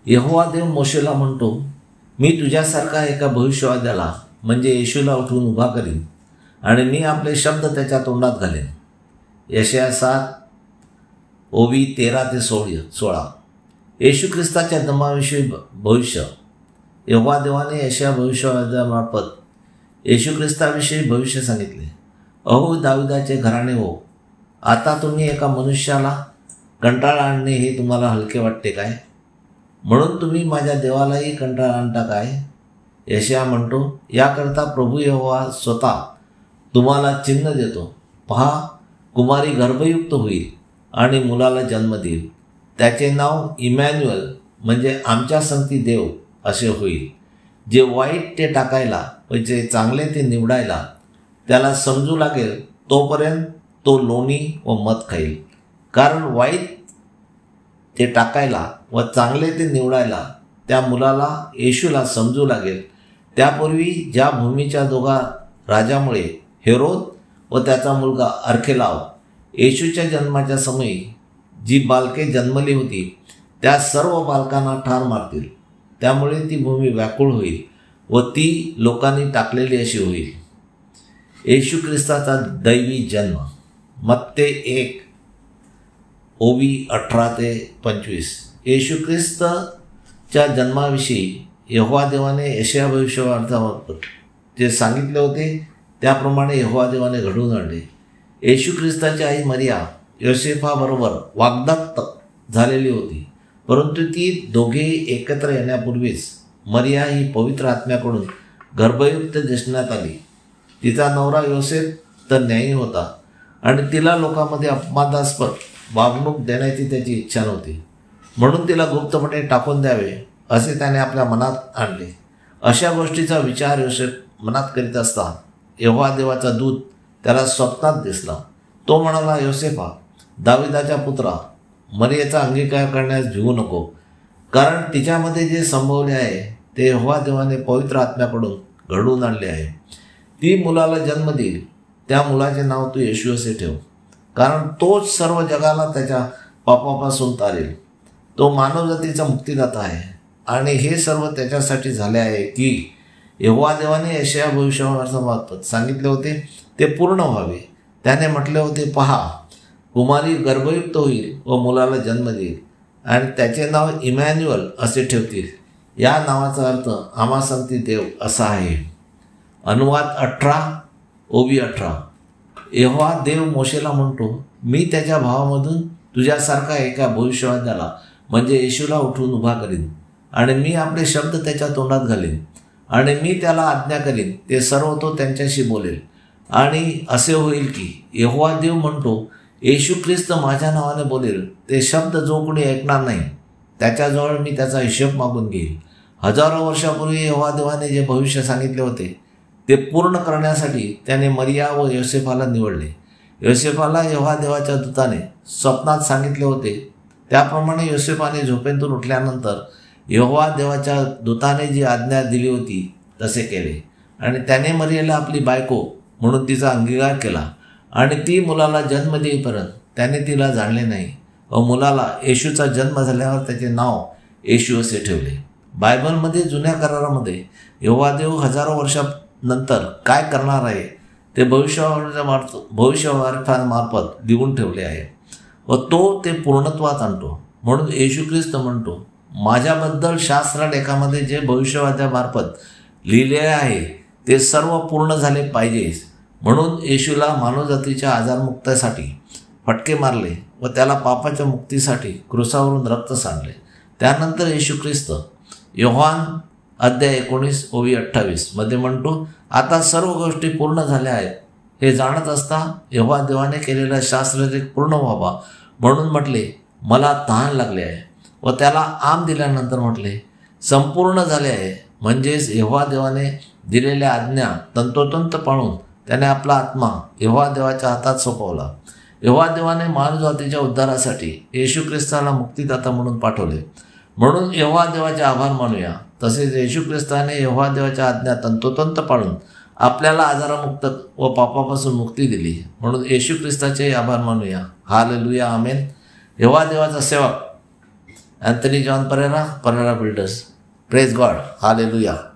यहोवा देव मोशेला म्हणतो, मी तुझ्यासारखा एका भविष्यवाद्याला म्हणजे येशूला उठवून उभा करीन आणि मी आपले शब्द त्याच्या तोंडात घालेन. यशाया 7 ओवी 13 ते 16. येशू ख्रिस्ताच्या जन्माविषयी भविष्य. यहोवा देवाने यशाया भविष्यवाद्यामार्फत येशू ख्रिस्ताविषयी भविष्य सांगितले. अहो दाविदाचे घराणे हो, आता तुम्ही एका मनुष्याला कंटाळा आणणे हे तुम्हाला हलके वाटते काय? म्हणून तुम्ही माझ्या देवालाही कंटाळा आणता काय? यशाया म्हणतो, याकरता प्रभू यहोवा स्वतः तुम्हाला चिन्ह देतो. पहा, कुमारी गर्भयुक्त होईल आणि मुलाला जन्म देईल. त्याचे नाव इमॅन्युअल म्हणजे आमच्या संगती देव असे होईल. जे वाईट ते टाकायला व जे चांगले ते निवडायला त्याला समजू लागेल, तोपर्यंत तो लोणी व मध खाईल. कारण वाईट ते टाकायला व चांगले ते निवडायला त्या मुलाला येशूला समजू लागेल. त्यापूर्वी ज्या भूमीच्या दोघा राजामुळे हेरोद व त्याचा मुलगा अर्खेलाव येशूच्या जन्माच्या समयी जी बालके जन्मली होती त्या सर्व बालकांना ठार मारतील. त्यामुळे ती भूमी व्याकुळ होईल व ती लोकांनी टाकलेली अशी होईल. येशू ख्रिस्ताचा दैवी जन्म. मत्ते 1 ओवी 18 ते 25. येशू ख्रिस्तच्या जन्माविषयी यहोवा देवाने यशाया भविष्यवाक्यामार्फत जे सांगितले होते त्याप्रमाणे यहोवा देवाने घडवून आणले. येशू ख्रिस्ताची आई मरिया योसेफाबरोबर वाग्दत्त झालेली होती, परंतु ती दोघेही एकत्र येण्यापूर्वीच मरिया ही पवित्र आत्म्याकडून गर्भयुक्त दिसण्यात आली. तिचा नवरा योसेफ तर न्यायी होता आणि तिला लोकांमध्ये अपमानास्पद वागणूक देण्याची त्याची इच्छा नव्हती, म्हणून तिला गुप्तपणे टाकून द्यावे असे त्याने आपल्या मनात आणले. अशा गोष्टीचा विचार योसेफ मनात करीत असता यहोवा देवाचा दूत त्याला स्वप्नात दिसला. तो म्हणाला, योसेफा, दाविदाच्या पुत्रा, मरियेचा अंगीकार करण्यास भिवू नको, कारण तिच्यामध्ये जे संभवले आहे ते यहोवा देवाने पवित्र आत्म्याकडून घडवून आणले आहे. ती मुलाला जन्म देईल. त्या मुलाचे नाव तू येशू असे ठेव, कारण तोच सर्व जगाला त्याच्या पापापासून तारेल. तो मानवजातीचा मुक्तिदाता आहे आणि हे सर्व त्याच्यासाठी झाले आहे की यहोवा देवाने यशाया भविष्यवाक्यामार्फत सांगितले होते ते पूर्ण व्हावे. त्याने म्हटले होते, पहा, कुमारी गर्भयुक्त होईल व मुलाला जन्म देईल आणि त्याचे नाव इमॅन्युअल असे ठेवतील. या नावाचा अर्थ आम्हा संगती देव असा आहे. अनुवाद 18 ओवी 18. यहोवा देव मोशेला म्हणतो, मी त्याच्या भावामधून तुझ्यासारखा एका भविष्यवाद्याला म्हणजे येशूला उठवून उभा करीन आणि मी आपले शब्द त्याच्या तोंडात घालीन आणि मी त्याला आज्ञा करीन ते सर्व तो त्यांच्याशी बोलेल. आणि असे होईल की यहोवा देव म्हणतो, येशू ख्रिस्त माझ्या नावाने बोलेल ते शब्द जो कोणी ऐकणार नाही त्याच्याजवळ मी त्याचा हिशोब मागून घेईल. हजारो वर्षापूर्वी यहोवा देवाने जे भविष्य सांगितले होते ते पूर्ण करण्यासाठी त्याने मरिया व योसेफाला निवडले. योसेफाला यहोवा देवाच्या दूताने स्वप्नात सांगितले होते त्याप्रमाणे योसेफाने झोपेतून उठल्यानंतर यहोवा देवाच्या दूताने जी आज्ञा दिली होती तसे केले आणि त्याने मरियेला आपली बायको म्हणून तिचा अंगीकार केला आणि ती मुलाला जन्म देईपर्यंत त्याने तिला जाणले नाही व मुलाला येशूचा जन्म झाल्यावर त्याचे नाव येशू असे ठेवले. बायबलमध्ये जुन्या करारामध्ये यहोवा देव हजारो वर्षानंतर काय करणार आहे ते भविष्यवाक्यामार्फत लिहून ठेवले आहे व तो ते पूर्णत्वात आणतो. म्हणून येशू ख्रिस्त म्हणतो, माझ्याबद्दल शास्त्रलेखामध्ये जे भविष्यवाक्यामार्फत लिहिले आहे ते सर्व पूर्ण झाले पाहिजे. म्हणून येशूला मानवजातीच्या आजारमुक्तीसाठी फटके मारले व त्याला पापाच्या मुक्तीसाठी क्रूसावरून रक्त सांडले. त्यानंतर येशू ख्रिस्त योहान अध्याय 19 ओवी 28 मध्ये म्हणतो, आता सर्व गोष्टी पूर्ण झाल्या आहेत. हे जाणत असता यहोवा देवाने केलेला शास्त्रलेख पूर्ण व्हावा म्हणून म्हटले, मला तहान लागले आहे. व त्याला आम दिल्यानंतर म्हटले, संपूर्ण झाले आहे. म्हणजेच यहोवा देवाने दिलेल्या आज्ञा तंतोतंत पाळून त्याने आपला आत्मा यहोवा देवाच्या हातात सोपवला. यहोवा देवाने मानवजातीच्या उद्धारासाठी येशू ख्रिस्ताला मुक्तिदाता म्हणून पाठवले. म्हणून यहोवा देवाचे आभार मानूया. तसेच येशू ख्रिस्ताने यहोवा देवाच्या आज्ञा तंतोतंत पाळून आपल्याला आजारामुक्त व पापापासून मुक्ती दिली. म्हणून येशू ख्रिस्ताचे आभार मानूया. हालेलुया, आमेन. यहोवा देवाचा सेवक Anthony John Pereira builders. Praise God. Hallelujah.